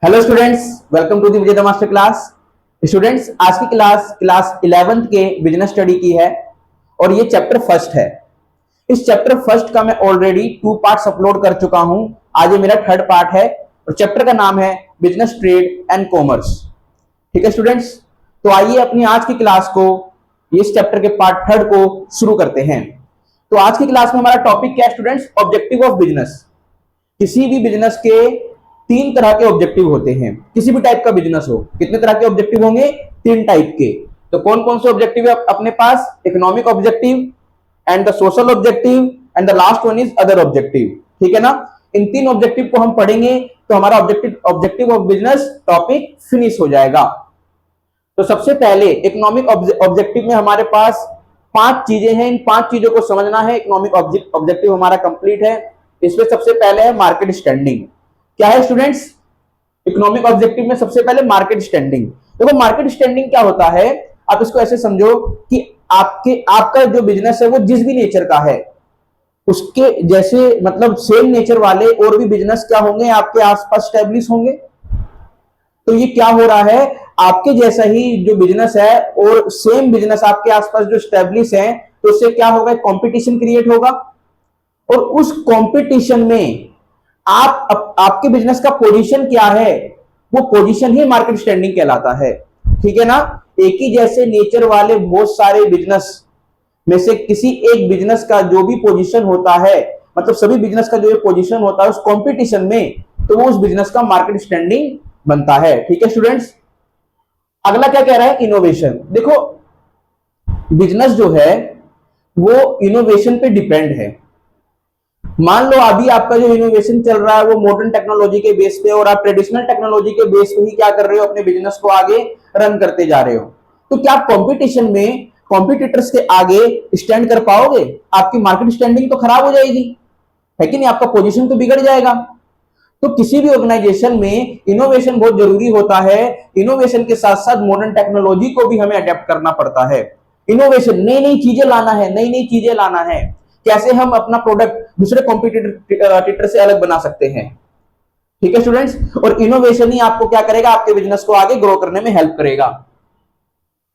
Hello students, welcome to the Vijay master class. Students, आज की class 11th के business study की है और ये चैप्टर फर्स्ट है। इस चैप्टर फर्स्ट का मैं ऑलरेडी 2 पार्ट्स अपलोड कर चुका हूं। आज ये मेरा थर्ड पार्ट है और चैप्टर का नाम है बिजनेस, ट्रेड एंड कॉमर्स। ठीक है स्टूडेंट्स, तो आइए अपनी आज की क्लास को, इस चैप्टर के पार्ट थर्ड को शुरू करते हैं। तो आज की क्लास में हमारा टॉपिक क्या है स्टूडेंट्स? Objective of business. किसी भी बिजनेस के 3 तरह के ऑब्जेक्टिव होते हैं। किसी भी टाइप का बिजनेस हो, कितने तरह के ऑब्जेक्टिव होंगे? 3 टाइप के। तो कौन कौन से ऑब्जेक्टिव है अपने पास? Economic objective and the social objective and the last one is other objective. ठीक है ना? इन 3 ऑब्जेक्टिव को हम पढ़ेंगे तो हमारा objective of business topic finish हो जाएगा। तो सबसे पहले इकोनॉमिक ऑब्जेक्टिव में हमारे पास 5 चीजें हैं। इन 5 चीजों को समझना है। इकोनॉमिक ऑब्जेक्टिव हमारा कंप्लीट है। इसमें सबसे पहले है मार्केट स्टैंडिंग। क्या है स्टूडेंट्स? इकोनॉमिक ऑब्जेक्टिव में सबसे पहले मार्केट स्टैंडिंग। देखो मार्केट स्टैंडिंग क्या होता है, आप इसको ऐसे समझो कि आपका जो बिजनेस है वो जिस भी नेचर का है, उसके जैसे मतलब सेम नेचर वाले और भी बिजनेस क्या होंगे आपके आसपास स्टैब्लिश होंगे। तो ये क्या हो रहा है, आपके जैसा ही जो बिजनेस है और सेम बिजनेस आपके आसपास जो स्टैब्लिश है, तो उससे क्या होगा? कंपटीशन क्रिएट होगा और उस कंपटीशन में आपके बिजनेस का पोजीशन क्या है, वो पोजीशन ही मार्केट स्टैंडिंग कहलाता है। ठीक है ना? एक ही जैसे नेचर वाले बहुत सारे बिजनेस में से किसी एक बिजनेस का जो भी पोजीशन होता है, मतलब सभी बिजनेस का जो पोजीशन होता है उस कंपटीशन में, तो वो उस बिजनेस का मार्केट स्टैंडिंग बनता है। ठीक है स्टूडेंट्स, अगला क्या कह रहा है? इनोवेशन। देखो बिजनेस जो है वो इनोवेशन पे डिपेंड है। मान लो अभी आपका जो इनोवेशन चल रहा है वो मॉडर्न टेक्नोलॉजी के बेस पे, और आप ट्रेडिशनल टेक्नोलॉजी के बेस पे ही क्या कर रहे हो? अपने बिजनेस को आगे रन करते जा रहे हो। तो क्या आप कंपटीशन में कॉम्पिटिटर्स के आगे स्टैंड कर पाओगे? आपकी मार्केट स्टैंडिंग तो खराब हो जाएगी, है कि नहीं? आपका पोजीशन तो बिगड़ जाएगा। तो किसी भी ऑर्गेनाइजेशन में इनोवेशन बहुत जरूरी होता है। इनोवेशन के साथ साथ मॉडर्न टेक्नोलॉजी को भी हमें अडेप्ट करना पड़ता है। इनोवेशन, नई नई चीजें लाना है, नई नई चीजें लाना है। कैसे हम अपना प्रोडक्ट दूसरे कॉम्पिटिटर से अलग बना सकते हैं। ठीक है स्टूडेंट्स, और इनोवेशन ही आपको क्या करेगा? आपके बिजनेस को आगे ग्रो करने में हेल्प करेगा।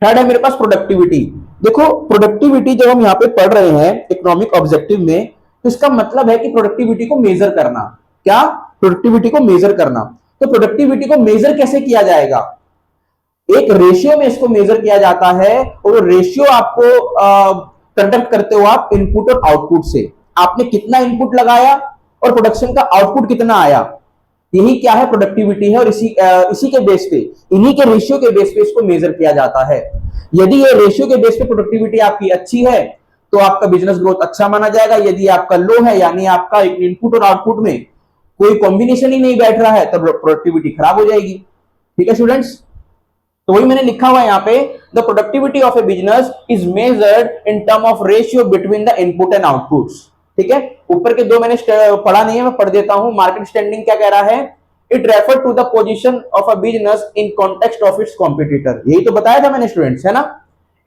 थर्ड है मेरे पास प्रोडक्टिविटी। देखो प्रोडक्टिविटी जब हम यहाँ पे पढ़ रहे हैं इकोनॉमिक ऑब्जेक्टिव में, तो इसका मतलब है कि प्रोडक्टिविटी को मेजर करना। क्या? प्रोडक्टिविटी को मेजर करना। तो प्रोडक्टिविटी को मेजर कैसे किया जाएगा? एक रेशियो में इसको मेजर किया जाता है, और रेशियो आपको कंडक्ट करते हो आप इनपुट और आउटपुट से। आपने कितना इनपुट लगाया और प्रोडक्शन का आउटपुट कितना आया, यही क्या है? प्रोडक्टिविटी है। और इसी के बेस पे, इन्हीं के रेशियो के बेस पे इसको मेजर किया जाता है। यदि ये रेशियो के बेस पे प्रोडक्टिविटी आपकी अच्छी है तो आपका बिजनेस ग्रोथ अच्छा माना जाएगा। यदि आपका लो है, यानी आपका इनपुट और आउटपुट में कोई कॉम्बिनेशन ही नहीं बैठ रहा है, तब प्रोडक्टिविटी खराब हो जाएगी। ठीक है स्टूडेंट्स, तो वही मैंने लिखा हुआ है यहाँ पे, the productivity of a business is measured in term of ratio between the input and outputs. ठीक है, ऊपर के 2 मैंने पढ़ा नहीं है, मैं पढ़ देता हूं। मार्केट स्टैंडिंग क्या कह रहा है? It refer to the position of a business in context of its competitor. यही तो बताया था मैंने स्टूडेंट्स, है ना?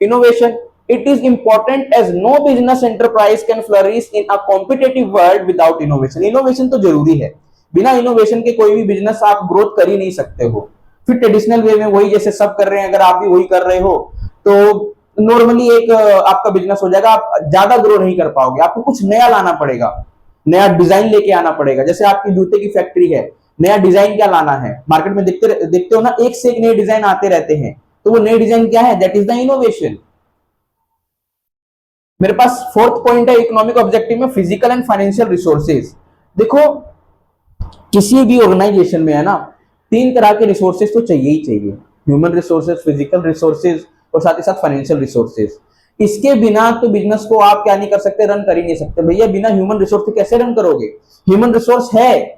Innovation, it is important as no business enterprise can flourish in a competitive world without innovation. Innovation तो जरूरी है, बिना इनोवेशन के कोई भी बिजनेस आप ग्रोथ कर ही नहीं सकते हो। फिर ट्रेडिशनल वे में वही जैसे सब कर रहे हैं, अगर आप भी वही कर रहे हो तो नॉर्मली एक आपका बिजनेस हो जाएगा, आप ज्यादा ग्रो नहीं कर पाओगे। आपको कुछ नया लाना पड़ेगा, नया डिजाइन लेके आना पड़ेगा। जैसे आपकी जूते की फैक्ट्री है, नया डिजाइन क्या लाना है? मार्केट में देखते हो ना, एक से एक नए डिजाइन आते रहते हैं। तो वो नए डिजाइन क्या है? That is the innovation. मेरे पास 4th पॉइंट है इकोनॉमिक ऑब्जेक्टिव में, फिजिकल एंड फाइनेंशियल रिसोर्सेज। देखो किसी भी ऑर्गेनाइजेशन में है ना, 3 तरह के रिसोर्सेज तो चाहिए ही चाहिए। ह्यूमन रिसोर्सेज, फिजिकल रिसोर्सेज और साथ ही साथ फाइनेंशियल रिसोर्सेज। इसके बिना तो बिजनेस को आप क्या नहीं कर सकते? रन कर ही नहीं सकते। भैया बिना ह्यूमन रिसोर्स के कैसे रन करोगे? ह्यूमन रिसोर्स है,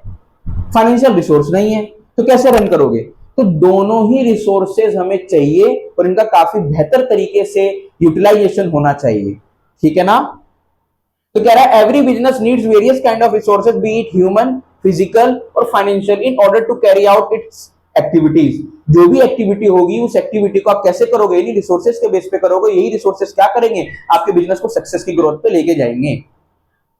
फाइनेंशियल रिसोर्स नहीं है, तो कैसे रन करोगे? तो दोनों ही रिसोर्सेज हमें चाहिए और इनका काफी बेहतर तरीके से यूटिलाइजेशन होना चाहिए। ठीक है ना? तो कह रहा है every business needs various kind of resources, be it human, physical और financial, in order to carry out its activities. जो भी एक्टिविटी होगी उस एक्टिविटी को आप कैसे करोगे? इन्हीं रिसोर्सेज के बेस पे करोगे। यही रिसोर्सेज क्या करेंगे? आपके बिजनेस को सक्सेस की ग्रोथ पे लेके जाएंगे।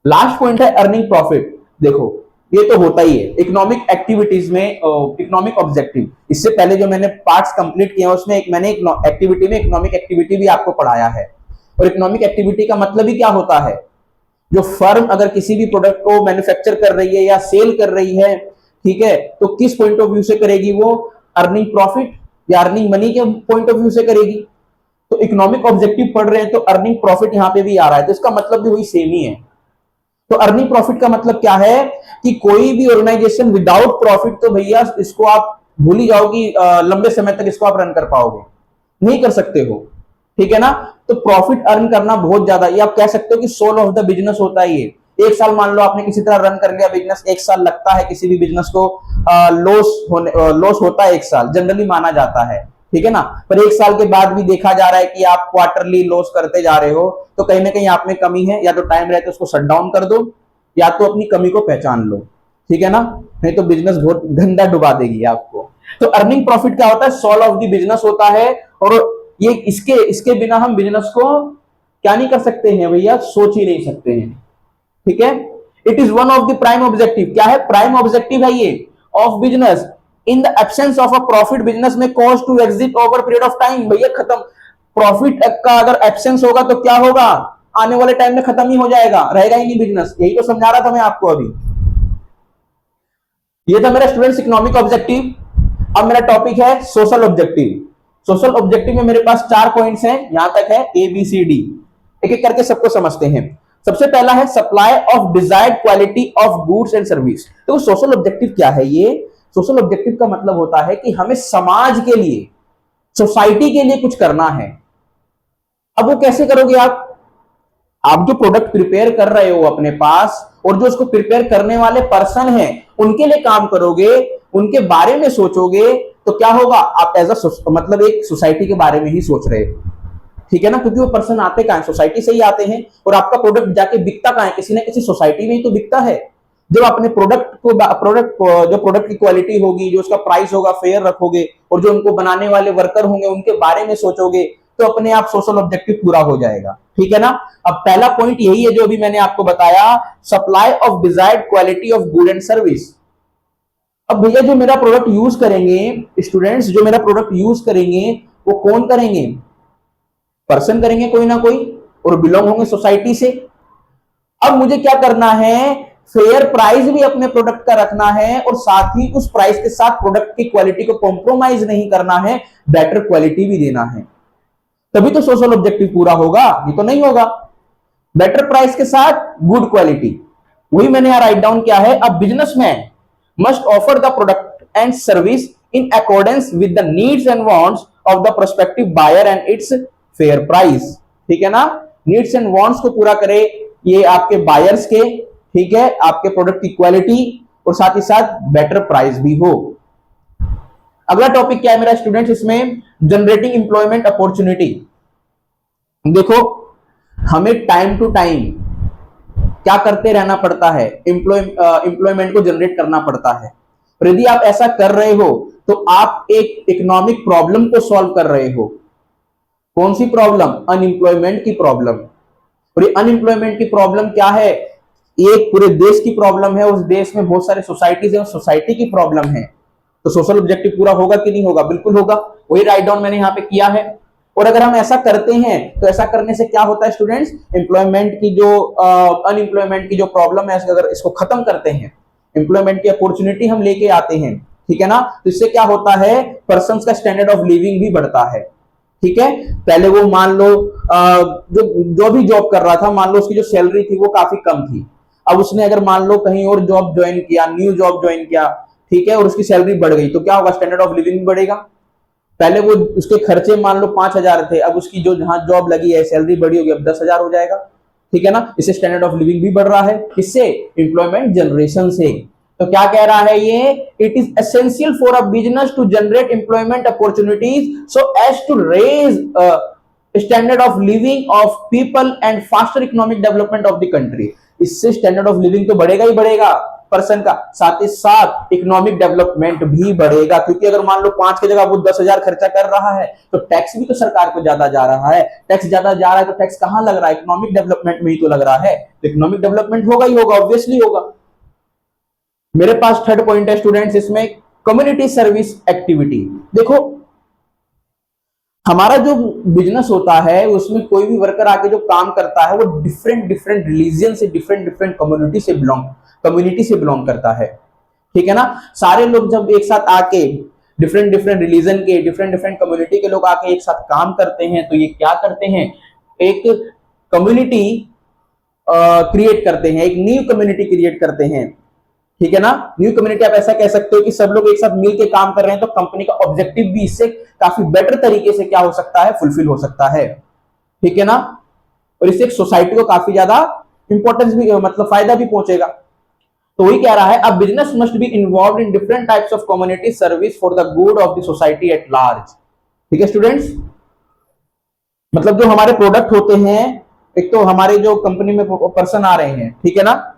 लास्ट पॉइंट है अर्निंग प्रॉफिट। देखो ये तो होता ही है इकोनॉमिक एक्टिविटीज में। इकोनॉमिक ऑब्जेक्टिव, इससे पहले जो मैंने पार्ट्स कंप्लीट किए हैं उसमें मैंने एक्टिविटी में इकोनॉमिक एक्टिविटी भी आपको पढ़ाया है। और इकोनॉमिक एक्टिविटी का मतलब ही क्या होता है, जो फर्म अगर किसी भी प्रोडक्ट को मैन्युफैक्चर कर रही है या सेल कर रही है, ठीक है, तो किस पॉइंट ऑफ व्यू से करेगी, वो अर्निंग प्रॉफिट या अर्निंग मनी के पॉइंट ऑफ व्यू से करेगी। तो इकोनॉमिक ऑब्जेक्टिव पढ़ रहे हैं तो अर्निंग प्रॉफिट यहां पे भी आ रहा है, तो इसका मतलब भी वही सेम ही है। तो अर्निंग प्रॉफिट का मतलब क्या है कि कोई भी ऑर्गेनाइजेशन विदाउट प्रॉफिट, तो भैया इसको आप भूल ही जाओ कि लंबे समय तक इसको आप रन कर पाओगे, नहीं कर सकते हो, ठीक है ना। तो प्रॉफिट अर्न करना बहुत ज्यादा, ये आप कह सकते हो कि सोल ऑफ द बिजनेस होता है ये। एक साल मान लो आपने किसी तरह रन कर लिया बिजनेस, एक साल लगता है किसी भी बिजनेस को, लॉस होता है एक साल, जनरली माना जाता है, ठीक है ना। पर एक साल के बाद भी देखा जा रहा है कि आप क्वार्टरली लॉस करते जा रहे हो, तो कहीं ना कहीं आप में कमी है, या तो टाइम रहते उसको शट डाउन कर दो, या तो अपनी कमी को पहचान लो, ठीक है ना, नहीं तो बिजनेस बहुत गंदा डुबा देगी आपको। तो अर्निंग प्रॉफिट क्या होता है, सोल ऑफ द बिजनेस होता है। और ये इसके बिना हम बिजनेस को क्या नहीं कर सकते हैं भैया, सोच ही नहीं सकते हैं, ठीक है। It is one of the prime objective, क्या है, प्राइम ऑब्जेक्टिव है ये of business. In the absence of a profit business में cause to exist over period of time, भैया खत्म। प्रॉफिट का अगर एब्सेंस होगा तो क्या होगा, आने वाले टाइम में खत्म ही हो जाएगा, रहेगा ही नहीं बिजनेस। यही तो समझा रहा था मैं आपको अभी। ये था मेरा स्टूडेंट्स इकोनॉमिक ऑब्जेक्टिव। अब मेरा टॉपिक है सोशल ऑब्जेक्टिव। सोशल ऑब्जेक्टिव में मेरे पास 4 पॉइंट्स हैं, यहां तक है ABCD, एक एक करके सबको समझते हैं। सबसे पहला है supply of desired quality of goods and service. तो सोशल ऑब्जेक्टिव क्या है, ये सोशल ऑब्जेक्टिव का मतलब होता है कि हमें समाज के लिए, सोसाइटी के लिए कुछ करना है। अब वो कैसे करोगे आप जो प्रोडक्ट प्रिपेयर कर रहे हो अपने पास, और जो उसको प्रिपेयर करने वाले पर्सन हैं उनके लिए काम करोगे, उनके बारे में सोचोगे, तो क्या होगा, आप एज मतलब एक सोसाइटी के बारे में ही सोच रहे हो, ठीक है ना। क्योंकि वो पर्सन आते कहां, सोसाइटी से ही आते हैं, और आपका प्रोडक्ट जाके बिकता कहां है, किसी ना किसी सोसाइटी में ही तो बिकता है। जब अपने जो प्रोडक्ट की क्वालिटी होगी, जो उसका प्राइस होगा फेयर रखोगे, और जो उनको बनाने वाले वर्कर होंगे उनके बारे में सोचोगे, तो अपने आप सोशल ऑब्जेक्टिव पूरा हो जाएगा, ठीक है ना। अब पहला पॉइंट यही है जो अभी मैंने आपको बताया, supply of desired quality of good and service. अब भैया जो मेरा प्रोडक्ट यूज करेंगे स्टूडेंट्स, जो मेरा प्रोडक्ट यूज करेंगे वो कौन करेंगे, पर्सन करेंगे कोई ना कोई, और बिलोंग होंगे सोसाइटी से। अब मुझे क्या करना है, फेयर प्राइस भी अपने प्रोडक्ट का रखना है, और साथ ही उस प्राइस के साथ प्रोडक्ट की क्वालिटी को कॉम्प्रोमाइज नहीं करना है, बेटर क्वालिटी भी देना है, तभी तो सोशल ऑब्जेक्टिव पूरा होगा, ये तो नहीं होगा। बेटर प्राइस के साथ गुड क्वालिटी, वही मैंने यहां राइट डाउन किया है। अब businessman must offer the product and service in accordance with the needs and wants of the prospective buyer and its fair price, ठीक है ना। नीड्स एंड वांट्स को पूरा करे ये आपके बायर्स के, ठीक है, आपके प्रोडक्ट की क्वालिटी, और साथ ही साथ बेटर प्राइस भी हो। अगला टॉपिक क्या है मेरा स्टूडेंट्स, इसमें जनरेटिंग एम्प्लॉयमेंट अपॉर्चुनिटी। देखो हमें टाइम टू टाइम क्या करते रहना पड़ता है, एम्प्लॉयमेंट को जनरेट करना पड़ता है। और यदि आप ऐसा कर रहे हो तो आप एक इकोनॉमिक प्रॉब्लम को सॉल्व कर रहे हो। कौन सी प्रॉब्लम, अनएम्प्लॉयमेंट की प्रॉब्लम। और ये अनएम्प्लॉयमेंट की प्रॉब्लम क्या है, एक पूरे देश की प्रॉब्लम है, उस देश में बहुत सारे सोसाइटीज है, उस सोसाइटी की प्रॉब्लम है। तो सोशल ऑब्जेक्टिव पूरा होगा कि नहीं होगा, बिल्कुल होगा, वही राइट डाउन मैंने यहां पे किया है। और अगर हम ऐसा करते हैं तो ऐसा करने से क्या होता है स्टूडेंट्स, एम्प्लॉयमेंट की जो अनएम्प्लॉयमेंट की जो प्रॉब्लम है, अगर इसको खत्म करते हैं, एम्प्लॉयमेंट की अपॉर्चुनिटी हम लेके आते हैं, ठीक है ना, तो इससे क्या होता है, पर्सन का स्टैंडर्ड ऑफ लिविंग भी बढ़ता है, ठीक है। पहले वो मान लो जो भी जॉब कर रहा था, मान लो उसकी जो सैलरी थी वो काफी कम थी, अब उसने अगर मान लो कहीं और जॉब ज्वाइन किया, न्यू जॉब ज्वाइन किया, ठीक है, और उसकी सैलरी बढ़ गई, तो क्या होगा, स्टैंडर्ड ऑफ लिविंग बढ़ेगा। पहले वो उसके खर्चे मान लो 5,000 थे, अब उसकी जो जहां जॉब लगी है सैलरी बड़ी होगी, अब 10,000 हो जाएगा, ठीक है ना। इससे स्टैंडर्ड ऑफ लिविंग भी बढ़ रहा है, किससे, एम्प्लॉयमेंट जनरेशन से। तो क्या कह रहा है ये, it is essential for a business to generate employment opportunities so as to raise standard of living of people and faster economic development of the country. इससे स्टैंडर्ड ऑफ लिविंग तो बढ़ेगा ही बढ़ेगा पर्सन का, साथ ही साथ इकोनॉमिक डेवलपमेंट भी बढ़ेगा। क्योंकि अगर मान लो 5 की जगह वो 10,000 खर्चा कर रहा है तो टैक्स भी तो सरकार को ज्यादा जा रहा है, टैक्स ज्यादा जा रहा है तो टैक्स कहां लग रहा है, इकोनॉमिक डेवलपमेंट में ही तो लग रहा है। तो इकोनॉमिक डेवलपमेंट होगा ही होगा, ऑब्वियसली होगा। मेरे पास थर्ड पॉइंट है स्टूडेंट्स इसमें, कम्युनिटी सर्विस एक्टिविटी। देखो हमारा जो बिजनेस होता है उसमें कोई भी वर्कर आके जो काम करता है वो डिफरेंट डिफरेंट रिलीजन से, डिफरेंट डिफरेंट कम्युनिटी से बिलोंग करता है, ठीक है ना। सारे लोग जब एक साथ आके डिफरेंट डिफरेंट रिलीजन के, डिफरेंट डिफरेंट कम्युनिटी के लोग आके एक साथ काम करते हैं तो ये क्या करते हैं, एक कम्युनिटी क्रिएट करते हैं, एक न्यू कम्युनिटी क्रिएट करते हैं, ठीक है ना। न्यू कम्युनिटी आप ऐसा कह सकते हो कि सब लोग एक साथ मिलकर काम कर रहे हैं तो कंपनी का ऑब्जेक्टिव भी इससे काफी बेटर तरीके से क्या हो सकता है, फुलफिल हो सकता है, ठीक है ना। और इससे एक सोसाइटी को काफी ज्यादा इंपॉर्टेंस भी, मतलब फायदा भी पहुंचेगा। तो वही कह रहा है, अब business must be involve in different types of community service for the good of the society at large. ठीक है स्टूडेंट्स, मतलब जो हमारे प्रोडक्ट होते हैं, एक तो हमारे जो कंपनी में पर्सन आ रहे हैं, ठीक है ना,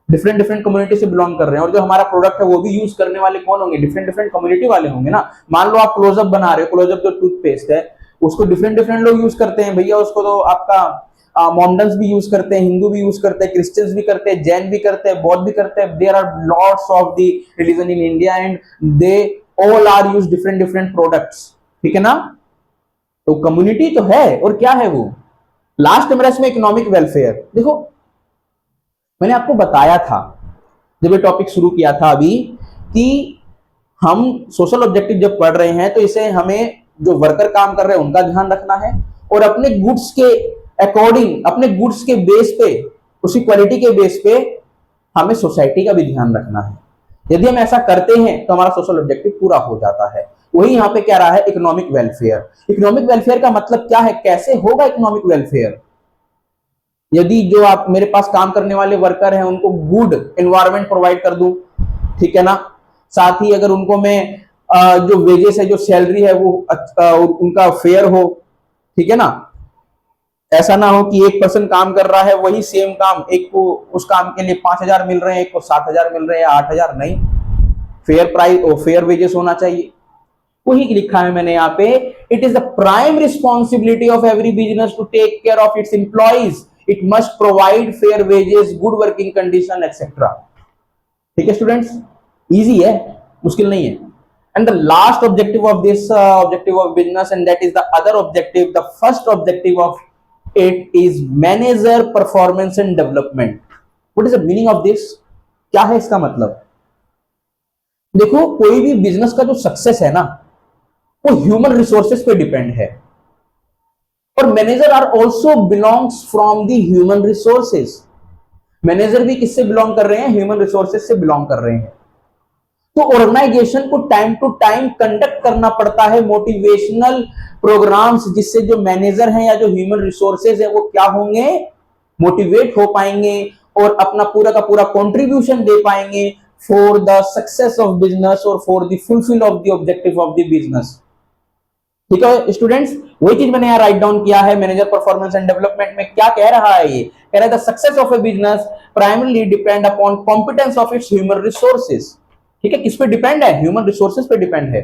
डिफरेंट डिफरेंट कम्युनिटी से बिलोंग कर रहे हैं, और जो हमारा प्रोडक्ट है वो भी यूज करने वाले कौन होंगे, डिफरेंट डिफरेंट कम्युनिटी वाले होंगे ना। मान लो आप क्लोजअप बना रहे हो, क्लोजअप जो टूथपेस्ट है उसको डिफरेंट डिफरेंट लोग यूज करते हैं भैया, उसको तो आपका मोमडन्स भी यूज करते हैं, हिंदू भी यूज करते हैं, क्रिश्चियंस भी करते हैं, जैन भी करते हैं, बौद्ध भी करते हैं। There are lots of the religion in India and they all are use different different products, ठीक है ना। तो कम्युनिटी तो है, और क्या है वो, लास्ट मेरा इसमें इकोनॉमिक वेलफेयर। देखो मैंने आपको बताया था जब ये टॉपिक शुरू किया था अभी, कि हम सोशल ऑब्जेक्टिव जब पढ़ रहे हैं तो इसे हमें जो वर्कर काम कर रहे हैं उनका ध्यान रखना है, और अपने गुड्स के अकॉर्डिंग, अपने गुड्स के बेस पे, उसी क्वालिटी के बेस पे हमें सोसाइटी का भी ध्यान रखना है। यदि हम ऐसा करते हैं तो हमारा सोशल ऑब्जेक्टिव पूरा हो जाता है। वही यहां पे क्या रहा है, इकोनॉमिक वेलफेयर। इकोनॉमिक वेलफेयर का मतलब क्या है, कैसे होगा इकोनॉमिक वेलफेयर। यदि जो आप मेरे पास काम करने वाले वर्कर हैं उनको गुड एनवायरनमेंट प्रोवाइड कर दूं, ठीक है ना, साथ ही अगर उनको मैं जो वेजेस है, जो सैलरी है वो उनका फेयर हो, ठीक है ना। ऐसा ना हो कि एक पर्सन काम कर रहा है वही सेम काम, एक को उस काम के लिए 5,000 मिल रहे हैं, एक को 7,000 मिल रहे हैं, 8,000 नहीं। फेयर प्राइस और फेयर वेजेस होना चाहिए। वही लिखा है मैंने यहाँ पे, it is the prime responsibility of every business to take care of its employees, it must provide fair wages, good working condition etcetera. ठीक है स्टूडेंट्स, इजी है, मुश्किल नहीं है। And the last objective of this objective of business, and that is the other objective, the first objective of it is manager performance and development. What is the meaning of this? क्या है इसका मतलब? देखो कोई भी business का जो success है ना वो ह्यूमन रिसोर्सेज पे डिपेंड है, और manager are also belongs from the human resources. Manager भी किससे बिलोंग कर रहे हैं, ह्यूमन रिसोर्सेज से बिलोंग कर रहे हैं। तो ऑर्गेनाइजेशन को टाइम टू टाइम कंडक्ट करना पड़ता है मोटिवेशनल प्रोग्राम्स, जिससे जो मैनेजर हैं या जो ह्यूमन रिसोर्सेज है वो क्या होंगे, मोटिवेट हो पाएंगे और अपना पूरा का पूरा कंट्रीब्यूशन दे पाएंगे for the success of business और for the fulfil of the objective of the business. ठीक है स्टूडेंट्स, वही चीज मैंने यहाँ राइट डाउन किया है। मैनेजर परफॉर्मेंस एंड डेवलपमेंट में क्या कह रहा है, ये कह रहा है the success of a business primarily depend upon competence of its human resources. ठीक है, किस पे डिपेंड है, ह्यूमन रिसोर्सेज पे डिपेंड है।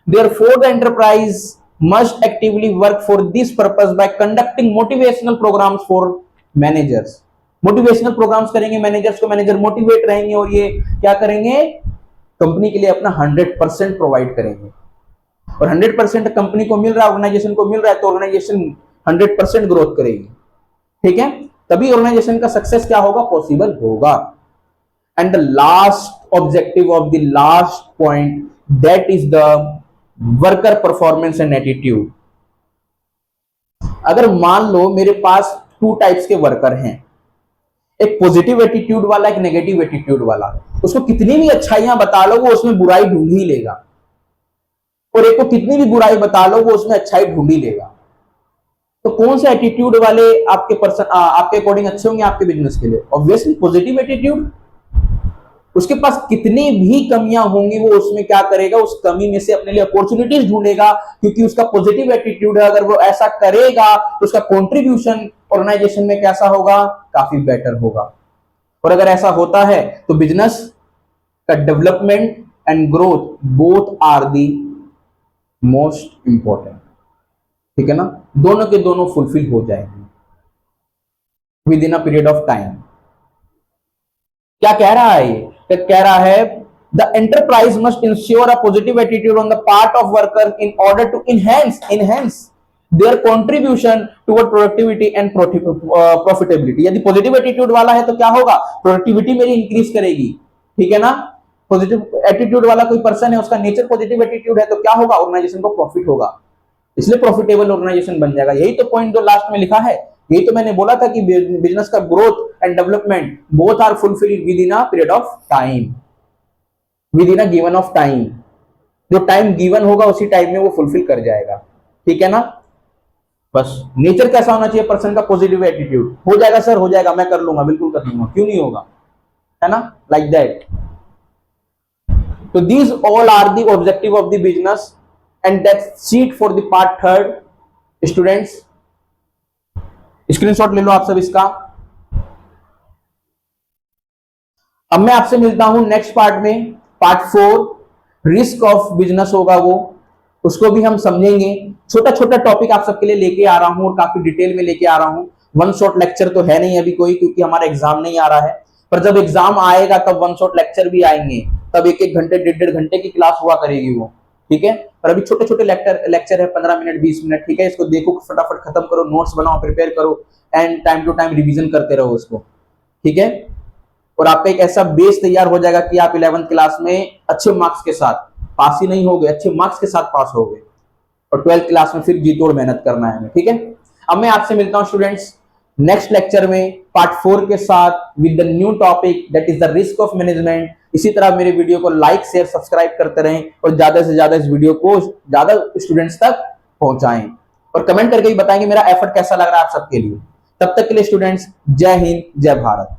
Therefore the enterprise must actively work for this purpose by conducting motivational programmes for managers. Motivational programmes करेंगे managers को, manager motivate रहेंगे और ये क्या करेंगे, कंपनी के लिए अपना 100% प्रोवाइड करेंगे। और 100% कंपनी को मिल रहा है, ऑर्गेनाइजेशन को मिल रहा है, तो ऑर्गेनाइजेशन 100% ग्रोथ करेगी। ठीक है, तभी ऑर्गेनाइजेशन का सक्सेस क्या होगा, पॉसिबल होगा। And the last objective of the last point, that is the worker performance and attitude. अगर मान लो मेरे पास 2 टाइप्स के वर्कर हैं, एक पॉजिटिव एटीट्यूड वाला, एक नेगेटिव एटीट्यूड वाला। उसको कितनी भी अच्छाइयां बता लो वो उसमें बुराई ढूंढ ही लेगा, और एक को कितनी भी बुराई बता लो वो उसमें अच्छाई ढूंढ ही लेगा। तो कौन से एटीट्यूड वाले आपके पर्सन आपके अकॉर्डिंग अच्छे होंगे आपके बिजनेस के लिए? Obviously positive attitude. उसके पास कितनी भी कमियां होंगी वो उसमें क्या करेगा, उस कमी में से अपने लिए अपॉर्चुनिटीज ढूंढेगा, क्योंकि उसका पॉजिटिव एटीट्यूड है। अगर वो ऐसा करेगा तो उसका कंट्रीब्यूशन ऑर्गेनाइजेशन में कैसा होगा, काफी बेटर होगा। और अगर ऐसा होता है तो बिजनेस का development and growth both are the most important. ठीक है ना, दोनों के दोनों फुलफिल हो जाएंगे within a period of time. क्या कह रहा है ये, कह रहा है the enterprise must ensure a positive attitude on the part of worker in order to enhance their contribution toward productivity and profitability. यदि पॉजिटिव एटीट्यूड वाला है तो क्या होगा, प्रोडक्टिविटी मेरी इंक्रीज करेगी, ठीक है ना। पॉजिटिव एटीट्यूड वाला कोई पर्सन है, उसका नेचर पॉजिटिव एटीट्यूड है, तो क्या होगा, ऑर्गेनाइजेशन को प्रॉफिट होगा, इसलिए प्रॉफिटेबल ऑर्गेनाइजेशन बन जाएगा। यही तो पॉइंट जो लास्ट में लिखा है, यही तो मैंने बोला था कि बिजनेस का growth and development both are fulfilled within a period of time, within a given of time. जो टाइम गिवन होगा उसी टाइम में वो फुलफिल कर जाएगा, ठीक है ना। बस नेचर कैसा होना चाहिए पर्सन का, पॉजिटिव एटीट्यूड। हो जाएगा सर, हो जाएगा, मैं कर लूंगा, बिल्कुल कर लूंगा, क्यों नहीं होगा, है ना, लाइक दैट। तो these all are the objective of the business and that's sheet for the part third। students screenshot ले लो आप सब इसका। अब मैं आपसे मिलता हूं नेक्स्ट पार्ट में, पार्ट 4 रिस्क ऑफ बिजनेस होगा वो, उसको भी हम समझेंगे। छोटा छोटा टॉपिक आप सबके लिए लेके आ रहा हूं और काफी डिटेल में लेके आ रहा हूं। वन शॉट लेक्चर तो है नहीं अभी कोई, क्योंकि हमारा एग्जाम नहीं आ रहा है, पर जब एग्जाम आएगा तब वन शॉट लेक्चर भी आएंगे, तब 1-1 घंटे 1.5 घंटे की क्लास हुआ करेगी वो, ठीक है। पर अभी छोटे छोटे लेक्चर है, 15 मिनट 20 मिनट, ठीक है। इसको देखो, फटाफट खत्म करो, नोट्स बनाओ, प्रिपेयर करो and time to time revision करते रहो उसको, ठीक है। और आपका एक ऐसा बेस तैयार हो जाएगा कि आप 11th क्लास में अच्छे मार्क्स के साथ पास ही नहीं होगे, अच्छे मार्क्स के साथ पास होगे, और 12th क्लास में फिर जी तोड़ मेहनत करना है हमें, ठीक है। अब मैं आपसे मिलता हूं स्टूडेंट्स नेक्स्ट लेक्चर में पार्ट 4 के साथ with the new topic that is the risk of management. इसी तरह मेरे वीडियो को लाइक शेयर सब्सक्राइब करते रहें और ज्यादा से ज्यादा इस वीडियो को ज्यादा स्टूडेंट्स तक पहुंचाएं, और कमेंट करके भी बताएंगे मेरा एफर्ट कैसा लग रहा है आप सबके लिए। तब तक के लिए स्टूडेंट्स, जय हिंद, जय भारत।